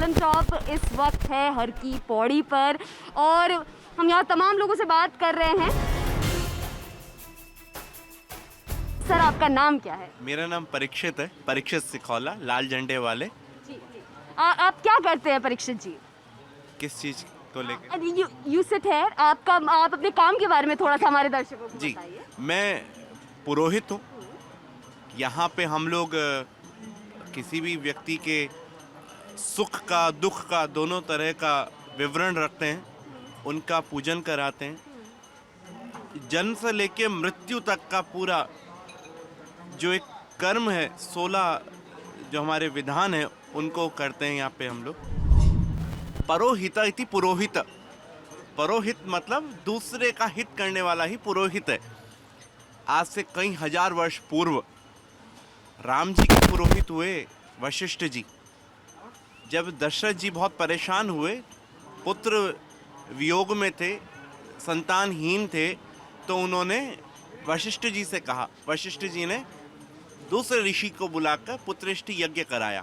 Lalan top इस वक्त है हर की पौड़ी पर और हम यहाँ तमाम लोगों से बात कर रहे हैं। सर आपका नाम क्या है? मेरा नाम परीक्षित है, परीक्षित सिखौला, लाल झंडे वाले। जी जी। आप क्या करते हैं परीक्षित जी? किस चीज़ को लेकर? You sit here. आप अपने काम के बारे में थोड़ा सा हमारे दर्शकों को जी, बताइए। मैं पुरोहित हूँ। यहाँ पे हम लोग किसी भी व्यक्ति के सुख का, दुख का, दोनों तरह का विवरण रखते हैं, उनका पूजन कराते हैं। जन्म से लेके मृत्यु तक का पूरा जो एक कर्म है, 16 जो हमारे विधान है, उनको करते हैं यहाँ पे हम लोग। परोहित इति पुरोहित। परोहित मतलब दूसरे का हित करने वाला ही पुरोहित है। आज से कई हजार वर्ष पूर्व राम जी के पुरोहित हुए वशिष्ठ जी। जब दशरथ जी बहुत परेशान हुए, पुत्र वियोग में थे, संतानहीन थे, तो उन्होंने वशिष्ठ जी से कहा। वशिष्ठ जी ने दूसरे ऋषि को बुलाकर पुत्रेष्टि यज्ञ कराया।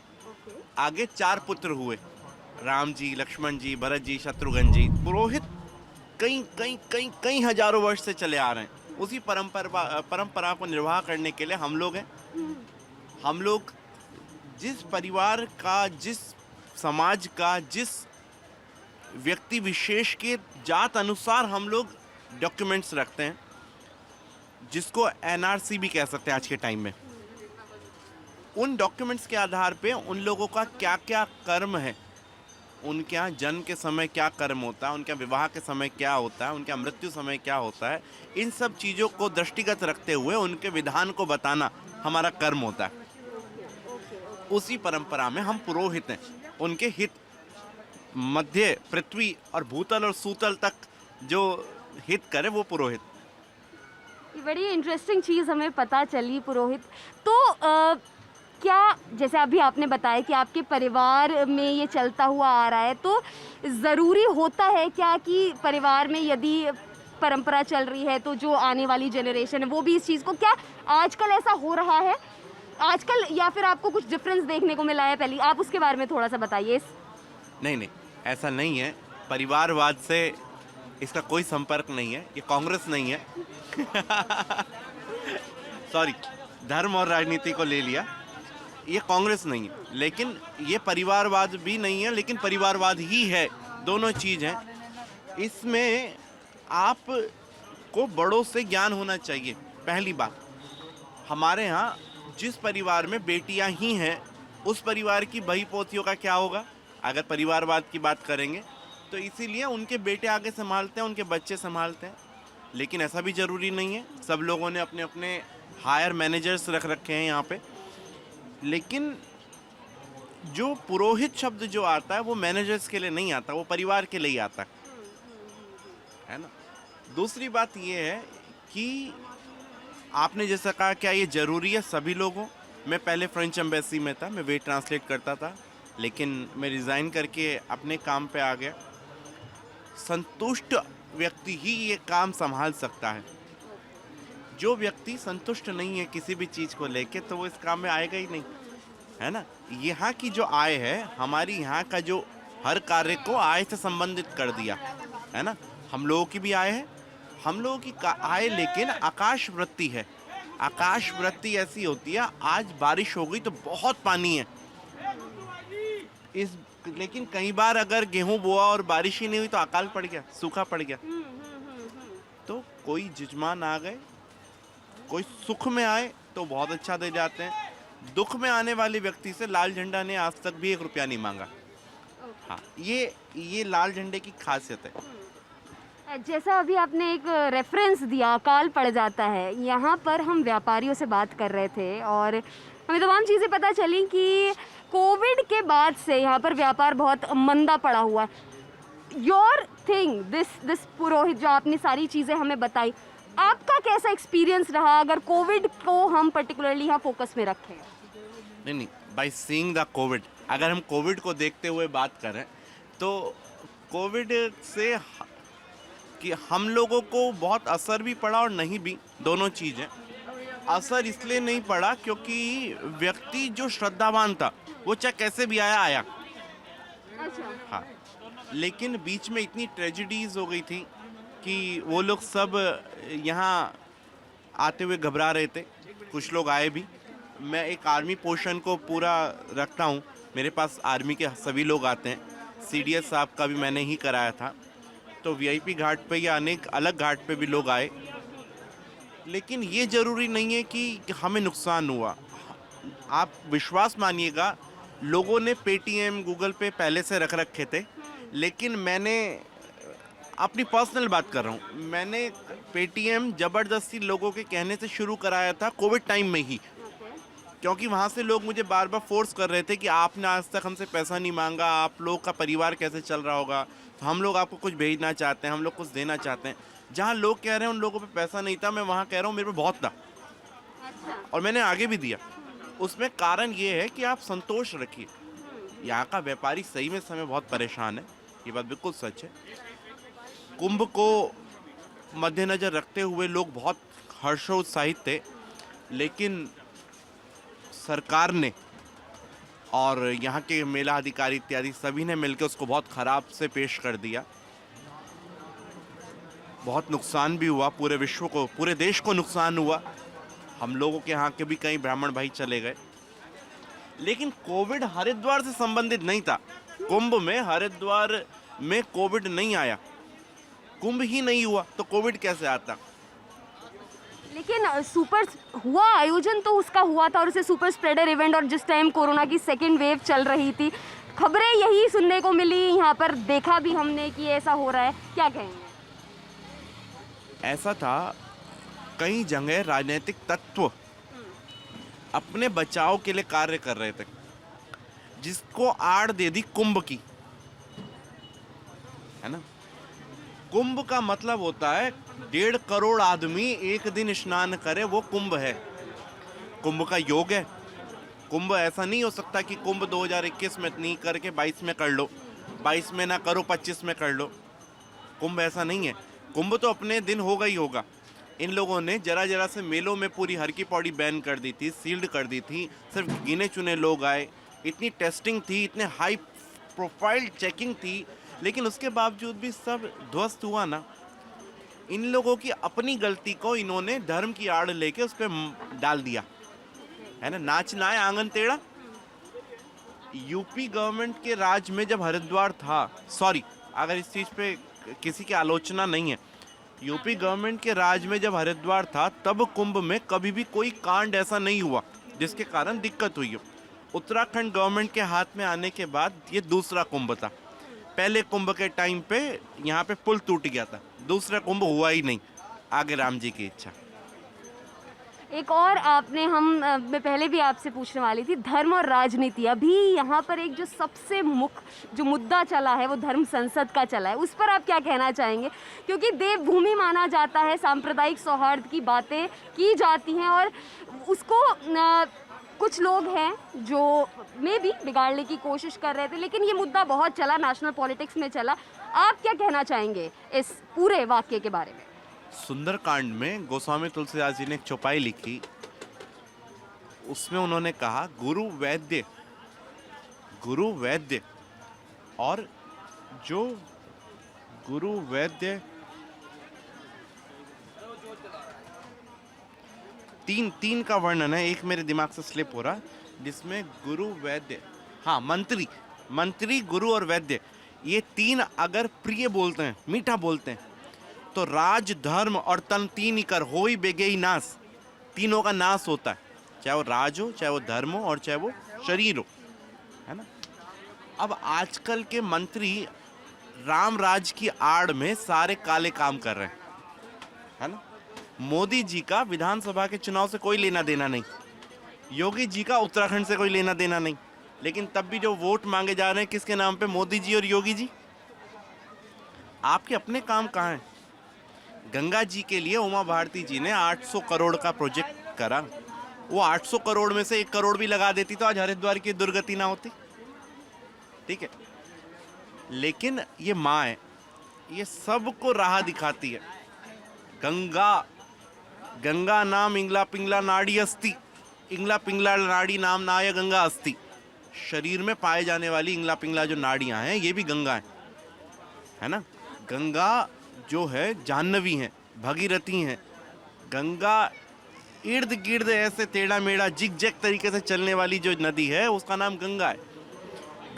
आगे 4 पुत्र हुए, राम जी, लक्ष्मण जी, भरत जी, शत्रुघ्न जी। पुरोहित कई हजारों वर्ष से चले आ रहे हैं। उसी परंपरा को निर्वाह करने के लिए हम लोग हैं। हम लोग जिस परिवार का, जिस समाज का, जिस व्यक्ति विशेष के जात अनुसार हम लोग डॉक्यूमेंट्स रखते हैं, जिसको एनआरसी भी कह सकते हैं आज के टाइम में। उन डॉक्यूमेंट्स के आधार पे उन लोगों का क्या क्या कर्म है, उनके यहाँ जन्म के समय क्या कर्म होता है, उनके विवाह के समय क्या होता है, उनके मृत्यु समय क्या होता है, इन सब चीज़ों को दृष्टिगत रखते हुए उनके विधान को बताना हमारा कर्म होता है। उसी परंपरा में हम पुरोहित हैं। उनके हित मध्य पृथ्वी और भूतल और सूतल तक जो हित करे वो पुरोहित। ये बड़ी इंटरेस्टिंग चीज़ हमें पता चली पुरोहित। तो क्या, जैसे अभी आपने बताया कि आपके परिवार में ये चलता हुआ आ रहा है, तो ज़रूरी होता है क्या कि परिवार में यदि परंपरा चल रही है तो जो आने वाली जनरेशन है वो भी इस चीज़ को, क्या आजकल ऐसा हो रहा है आजकल, या फिर आपको कुछ डिफरेंस देखने को मिला है? पहले आप उसके बारे में थोड़ा सा बताइए। नहीं, ऐसा नहीं है। परिवारवाद से इसका कोई संपर्क नहीं है। ये कांग्रेस नहीं है। सॉरी, धर्म और राजनीति को ले लिया। ये कांग्रेस नहीं है, लेकिन ये परिवारवाद भी नहीं है, लेकिन परिवारवाद ही है। दोनों चीज़ हैं। इसमें आप को बड़ों से ज्ञान होना चाहिए। पहली बात, हमारे यहाँ जिस परिवार में बेटियां ही हैं, उस परिवार की बही पोतियों का क्या होगा अगर परिवारवाद की बात करेंगे? तो इसीलिए उनके बेटे आगे संभालते हैं, उनके बच्चे संभालते हैं। लेकिन ऐसा भी ज़रूरी नहीं है। सब लोगों ने अपने अपने हायर मैनेजर्स रख रखे हैं यहाँ पे। लेकिन जो पुरोहित शब्द जो आता है वो मैनेजर्स के लिए नहीं आता, वो परिवार के लिए आता है ना। दूसरी बात ये है कि आपने जैसा कहा, क्या ये ज़रूरी है सभी लोगों? मैं पहले फ्रेंच एम्बेसी में था, मैं वेट ट्रांसलेट करता था, लेकिन मैं रिज़ाइन करके अपने काम पे आ गया। संतुष्ट व्यक्ति ही ये काम संभाल सकता है। जो व्यक्ति संतुष्ट नहीं है किसी भी चीज़ को लेके, तो वो इस काम में आएगा ही नहीं, है ना। यहाँ की जो आय है, हमारी यहाँ का जो हर कार्य को आय से संबंधित कर दिया है ना। हम लोगों की भी आय है, हम लोगों की आय, लेकिन आकाश वृत्ति है। आकाश वृत्ति ऐसी होती है, आज बारिश हो गई तो बहुत पानी है लेकिन कई बार अगर गेहूं बोआ और बारिश ही नहीं हुई तो अकाल पड़ गया, सूखा पड़ गया। तो कोई जजमान आ गए, कोई सुख में आए तो बहुत अच्छा दे जाते हैं। दुख में आने वाले व्यक्ति से लाल झंडा ने आज तक भी 1 रुपया नहीं मांगा। हाँ, ये लाल झंडे की खासियत है। जैसा अभी आपने एक रेफरेंस दिया, अकाल पड़ जाता है, यहाँ पर हम व्यापारियों से बात कर रहे थे और हमें तमाम चीज़ें पता चली कि कोविड के बाद से यहाँ पर व्यापार बहुत मंदा पड़ा हुआ है। योर थिंग दिस पुरोहित, जो आपने सारी चीज़ें हमें बताई, आपका कैसा एक्सपीरियंस रहा अगर कोविड को हम पर्टिकुलरली यहाँ फोकस में रखें? नहीं, बाय सीइंग द कोविड, अगर हम कोविड को देखते हुए बात करें तो कोविड से कि हम लोगों को बहुत असर भी पड़ा और नहीं भी, दोनों चीज़ें। असर इसलिए नहीं पड़ा क्योंकि व्यक्ति जो श्रद्धावान था वो चाहे कैसे भी आया, हाँ, लेकिन बीच में इतनी ट्रेजेडीज हो गई थी कि वो लोग सब यहाँ आते हुए घबरा रहे थे। कुछ लोग आए भी। मैं एक आर्मी पोर्शन को पूरा रखता हूँ, मेरे पास आर्मी के सभी लोग आते हैं। CDS साहब का भी मैंने ही कराया था, तो VIP घाट पे या अनेक अलग घाट पे भी लोग आए। लेकिन ये ज़रूरी नहीं है कि हमें नुकसान हुआ। आप विश्वास मानिएगा, लोगों ने पेटीएम गूगल पे पहले से रख रखे थे, लेकिन मैंने अपनी पर्सनल बात कर रहा हूँ, मैंने पेटीएम ज़बरदस्ती लोगों के कहने से शुरू कराया था कोविड टाइम में ही, क्योंकि वहाँ से लोग मुझे बार बार फोर्स कर रहे थे कि आपने आज तक हमसे पैसा नहीं मांगा, आप लोग का परिवार कैसे चल रहा होगा, तो हम लोग आपको कुछ भेजना चाहते हैं, हम लोग कुछ देना चाहते हैं। जहाँ लोग कह रहे हैं उन लोगों पे पैसा नहीं था, मैं वहाँ कह रहा हूँ मेरे पे बहुत था, और मैंने आगे भी दिया। उसमें कारण ये है कि आप संतोष रखिए। यहाँ का व्यापारी सही में समय बहुत परेशान है, ये बात बिल्कुल सच है। कुंभ को मद्देनज़र रखते हुए लोग बहुत हर्षोत्साहित थे, लेकिन सरकार ने और यहाँ के मेला अधिकारी इत्यादि सभी ने मिलकर उसको बहुत ख़राब से पेश कर दिया। बहुत नुकसान भी हुआ, पूरे विश्व को, पूरे देश को नुकसान हुआ। हम लोगों के यहाँ के भी कई ब्राह्मण भाई चले गए। लेकिन कोविड हरिद्वार से संबंधित नहीं था। कुंभ में हरिद्वार में कोविड नहीं आया, कुंभ ही नहीं हुआ तो कोविड कैसे आता? लेकिन सुपर हुआ, आयोजन तो उसका हुआ था, और उसे सुपर स्प्रेडर इवेंट, और जिस टाइम कोरोना की सेकेंड वेव चल रही थी, खबरें यही सुनने को मिली, यहाँ पर देखा भी हमने कि ऐसा हो रहा है। क्या कहेंगे? ऐसा था, कई जगह राजनीतिक तत्व अपने बचाव के लिए कार्य कर रहे थे, जिसको आड़ दे दी कुंभ की, है ना। कुंभ का मतलब होता है 1.5 करोड़ आदमी एक दिन स्नान करे, वो कुंभ है। कुंभ का योग है। कुंभ ऐसा नहीं हो सकता कि कुंभ 2021 में नहीं करके 22 में कर लो, 22 में ना करो 25 में कर लो। कुंभ ऐसा नहीं है। कुंभ तो अपने दिन होगा ही होगा। इन लोगों ने जरा जरा से मेलों में पूरी हर की पौड़ी बैन कर दी थी, सील्ड कर दी थी, सिर्फ गिने चुने लोग आए। इतनी टेस्टिंग थी, इतने हाई प्रोफाइल चेकिंग थी, लेकिन उसके बावजूद भी सब ध्वस्त हुआ ना। इन लोगों की अपनी गलती को इन्होंने धर्म की आड़ लेके उस पर डाल दिया, है ना। नाच ना आए आंगन टेढ़ा। यूपी गवर्नमेंट के राज में जब हरिद्वार था, सॉरी अगर इस चीज़ पे किसी की आलोचना नहीं है, यूपी गवर्नमेंट के राज में जब हरिद्वार था तब कुंभ में कभी भी कोई कांड ऐसा नहीं हुआ जिसके कारण दिक्कत हुई हो। उत्तराखंड गवर्नमेंट के हाथ में आने के बाद ये दूसरा कुंभ था। पहले कुंभ के टाइम पे यहाँ पे पुल टूट गया था, दूसरा कुंभ हुआ ही नहीं, आगे राम जी की इच्छा। एक और आपने मैं पहले भी आपसे पूछने वाली थी, धर्म और राजनीति। अभी यहाँ पर एक जो सबसे मुख्य जो मुद्दा चला है वो धर्म संसद का चला है, उस पर आप क्या कहना चाहेंगे? क्योंकि देवभूमि माना जाता है, सांप्रदायिक सौहार्द की बातें की जाती हैं, और उसको कुछ लोग हैं जो मे भी बिगाड़ने की कोशिश कर रहे थे, लेकिन ये मुद्दा बहुत चला, नेशनल पॉलिटिक्स में चला। आप क्या कहना चाहेंगे इस पूरे वाक्य के बारे में? सुंदरकांड में गोस्वामी तुलसीदास जी ने एक चौपाई लिखी, उसमें उन्होंने कहा गुरु वैद्य और जो गुरु वैद्य तीन का वर्णन है, एक मेरे दिमाग से स्लिप हो रहा, जिसमें गुरु वैद्य, हाँ मंत्री गुरु और वैद्य, ये तीन अगर प्रिय बोलते हैं, मीठा बोलते हैं, तो राज धर्म और तन तीन ही कर होई बेगेई नाश, तीनों का नाश होता है, चाहे वो राज हो, चाहे वो धर्म हो, और चाहे वो शरीर हो, है ना। अब आजकल के मंत्री राम राज की आड़ में सारे काले काम कर रहे हैं, है ना। मोदी जी का विधानसभा के चुनाव से कोई लेना देना नहीं, योगी जी का उत्तराखंड से कोई लेना देना नहीं, लेकिन तब भी जो वोट मांगे जा रहे हैं किसके नाम पे? मोदी जी और योगी जी। आपके अपने काम कहाँ हैं? गंगा जी के लिए उमा भारती जी ने 800 करोड़ का प्रोजेक्ट करा, वो 800 करोड़ में से 1 करोड़ भी लगा देती तो आज हरिद्वार की दुर्गति ना होती, ठीक है। लेकिन ये माँ है, ये सबको राह दिखाती है। गंगा नाम इंगला पिंगला नाड़ी अस्ति, इंगला पिंगला नाड़ी नाम नाय गंगा अस्ति, शरीर में पाए जाने वाली इंगला पिंगला जो नाड़ियां हैं ये भी गंगा है ना। गंगा जो है जाह्नवी है, भगीरथी है। गंगा इर्द गिर्द ऐसे टेढ़ा मेढ़ा जिग जैग तरीके से चलने वाली जो नदी है उसका नाम गंगा है।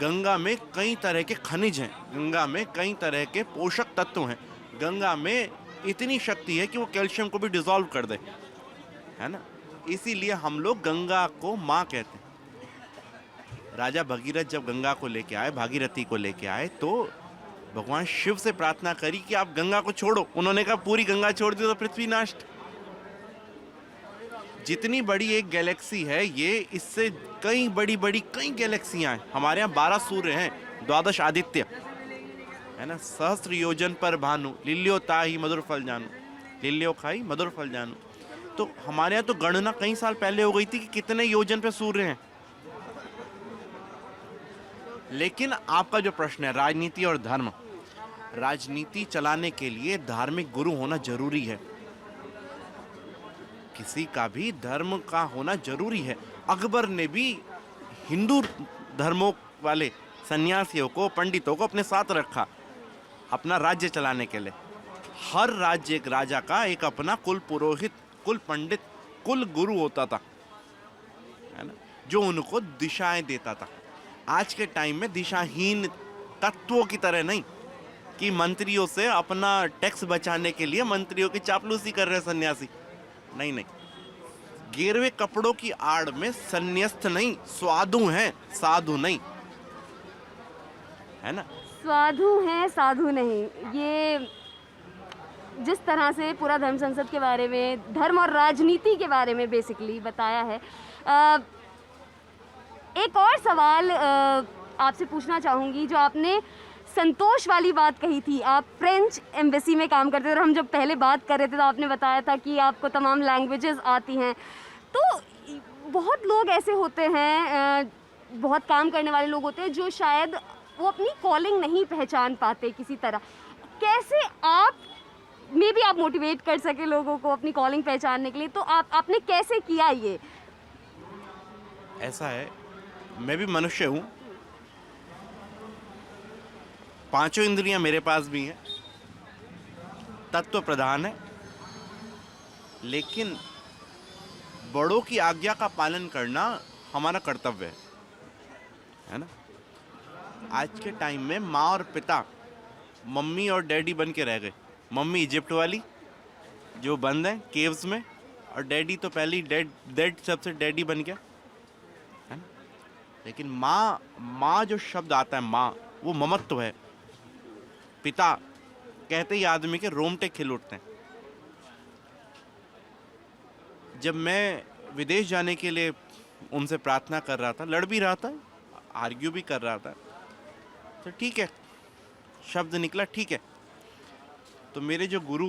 गंगा में कई तरह के खनिज हैं, गंगा में कई तरह के पोषक तत्व हैं, गंगा में इतनी शक्ति है कि वो कैल्शियम को भी डिसॉल्व कर दे, है ना। इसीलिए हम लोग गंगा को माँ कहते हैं। राजा भगीरथ जब गंगा को लेके आए, भागीरथी को लेके आए, तो भगवान शिव से प्रार्थना करी कि आप गंगा को छोड़ो। उन्होंने कहा पूरी गंगा छोड़ दी तो पृथ्वी नष्ट। जितनी बड़ी एक गैलेक्सी है ये, इससे कई बड़ी बड़ी कई गैलेक्सियां हैं। हमारे यहाँ 12 सूर्य हैं, 12 आदित्य, है ना। सहस्त्र योजन पर भानु, लिल्यो ताही मधुर फल जानू, लिल्यो खाई मधुर फल जानू। तो हमारे यहाँ तो गणना कई साल पहले हो गई थी कि कितने योजन पे सूर्य हैं। लेकिन आपका जो प्रश्न है राजनीति और धर्म, राजनीति चलाने के लिए धार्मिक गुरु होना जरूरी है। किसी का भी धर्म का होना जरूरी है। अकबर ने भी हिंदू धर्मों वाले सन्यासियों को, पंडितों को अपने साथ रखा अपना राज्य चलाने के लिए। हर राज्य एक राजा का एक अपना कुल पुरोहित, कुल पंडित, कुल गुरु होता था, है ना, जो उनको दिशाएं देता था। आज के टाइम में दिशाहीन तत्वों की तरह नहीं कि मंत्रियों से अपना टैक्स बचाने के लिए मंत्रियों की चापलूसी कर रहे सन्यासी। नहीं नहीं, गेरवे कपड़ों की आड़ में सन्यास्त नहीं, साधु हैं, साधु नहीं, है ना। साधु हैं, साधु नहीं। ये जिस तरह से पूरा धर्म संसद के बारे में, धर्म और राजनीति के बारे में बेसिकली बताया है, एक और सवाल आपसे पूछना चाहूँगी। जो आपने संतोष वाली बात कही थी, आप फ्रेंच एम्बेसी में काम करते थे और हम जब पहले बात कर रहे थे तो आपने बताया था कि आपको तमाम लैंग्वेजेस आती हैं। तो बहुत लोग ऐसे होते हैं, बहुत काम करने वाले लोग होते हैं जो शायद वो अपनी कॉलिंग नहीं पहचान पाते किसी तरह। कैसे आप मे भी आप मोटिवेट कर सके लोगों को अपनी कॉलिंग पहचानने के लिए, तो आपने कैसे किया ये? ऐसा है, मैं भी मनुष्य हूँ, 5 इंद्रियां मेरे पास भी हैं, तत्व प्रधान है, लेकिन बड़ों की आज्ञा का पालन करना हमारा कर्तव्य है ना। आज के टाइम में माँ और पिता मम्मी और डैडी बन के रह गए। मम्मी इजिप्ट वाली जो बंद है केव्स में, और डैडी तो पहले ही डेड सबसे डैडी बन गया, है ना। लेकिन माँ जो शब्द आता है माँ, वो ममत्व है। पिता कहते ही आदमी के रोंगटे खिल उठते हैं। जब मैं विदेश जाने के लिए उनसे प्रार्थना कर रहा था, लड़ भी रहा था, आर्ग्यू भी कर रहा था, तो ठीक है, शब्द निकला ठीक है। तो मेरे जो गुरु,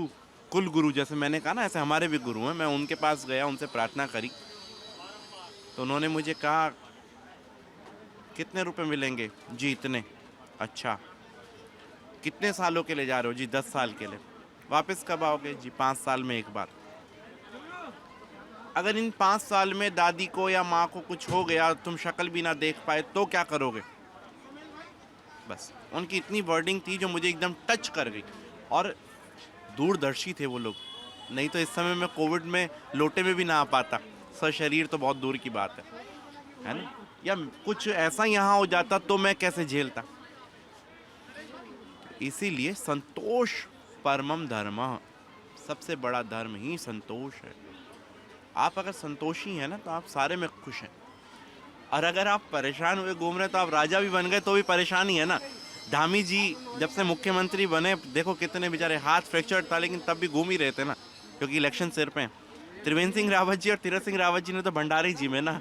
कुल गुरु जैसे मैंने कहा ना, ऐसे हमारे भी गुरु हैं, मैं उनके पास गया, उनसे प्रार्थना करी, तो उन्होंने मुझे कहा कितने रुपए मिलेंगे? जी इतने। अच्छा, कितने सालों के लिए जा रहे हो? जी 10 साल के लिए। वापस कब आओगे? जी 5 साल में एक बार। अगर इन 5 साल में दादी को या माँ को कुछ हो गया, तुम शक्ल भी ना देख पाए, तो क्या करोगे? बस उनकी इतनी वर्डिंग थी जो मुझे एकदम टच कर गई। और दूरदर्शी थे वो लोग, नहीं तो इस समय मैं कोविड में लोटे में भी ना आ पाता, सशरीर तो बहुत दूर की बात है ना। या कुछ ऐसा यहाँ हो जाता तो मैं कैसे झेलता। इसीलिए संतोष परमम धर्म, सबसे बड़ा धर्म ही संतोष है। आप अगर संतोषी हैं ना तो आप सारे में खुश हैं, और अगर आप परेशान हुए घूम रहे तो आप राजा भी बन गए तो भी परेशानी है ना। धामी जी जब से मुख्यमंत्री बने, देखो कितने बेचारे, हाथ फ्रैक्चर था लेकिन तब भी घूम ही रहे थे ना, क्योंकि इलेक्शन सिर पे हैं। त्रिवेंद्र सिंह रावत जी और तीरथ सिंह रावत जी ने तो भंडारे जी में ना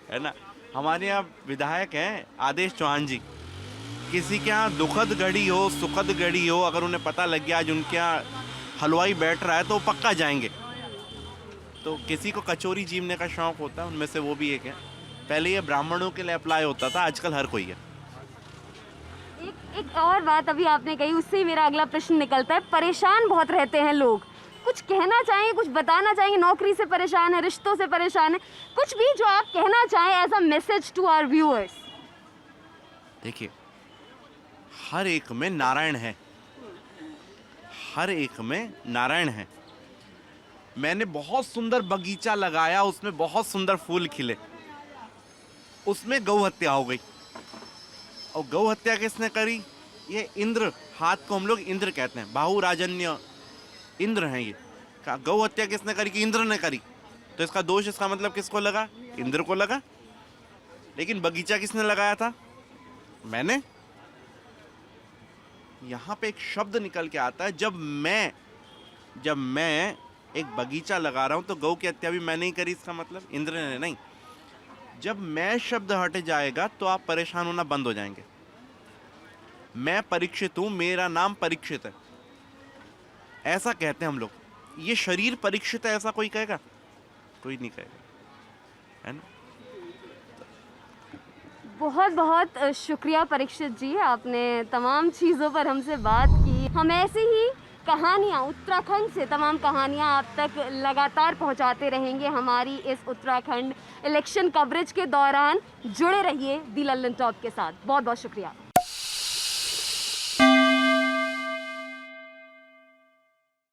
है ना। हमारे यहाँ विधायक हैं आदेश चौहान जी, किसी के यहाँ दुखद घड़ी हो, सुखद घड़ी हो, अगर उन्हें पता लग गया आज उनके यहाँ हलवाई बैठ रहा है तो वो पक्का जाएंगे। तो किसी को कचौरी जीमने का शौक होता है, उनमें से वो भी एक है। पहले ये ब्राह्मणों के लिए अप्लाई होता था, आजकल हर कोई है। एक और बात अभी आपने कही, उससे ही मेरा अगला प्रश्न निकलता है। परेशान बहुत रहते हैं लोग, कुछ कहना चाहेंगे, कुछ बताना चाहेंगे? नौकरी से परेशान है, रिश्तों से परेशान है, कुछ भी जो आप कहना चाहें as a message to our viewers. देखिए, हर एक में नारायण है, हर एक में नारायण है। मैंने बहुत सुंदर बगीचा लगाया, उसमें बहुत सुंदर फूल खिले, उसमें गौ हत्या हो गई। और गौ हत्या किसने करी? ये इंद्र, हाथ को हम लोग इंद्र कहते हैं, बाहु राजन्य इंद्र हैं ये। गौ हत्या किसने करी? कि इंद्र ने करी। तो इसका दोष, इसका मतलब किसको लगा? इंद्र को लगा। लेकिन बगीचा किसने लगाया था? मैंने। यहाँ पे एक शब्द निकल के आता है, जब मैं एक बगीचा लगा रहा हूं तो गौ की हत्या भी मैंने ही करी, इसका मतलब इंद्र ने नहीं। जब मैं शब्द हट जाएगा तो आप परेशान होना बंद हो जाएंगे। मैं परीक्षित हूं, मेरा नाम परीक्षित है, ऐसा कहते हैं हम लोग। ये शरीर परीक्षित है ऐसा कोई कहेगा? कोई नहीं कहेगा, है ना? बहुत बहुत शुक्रिया परीक्षित जी, आपने तमाम चीज़ों पर हमसे बात की। हम ऐसे ही कहानियाँ, उत्तराखंड से तमाम कहानियाँ आप तक लगातार पहुँचाते रहेंगे। हमारी इस उत्तराखंड इलेक्शन कवरेज के दौरान जुड़े रहिए दी लल्लन टॉप के साथ। बहुत बहुत शुक्रिया।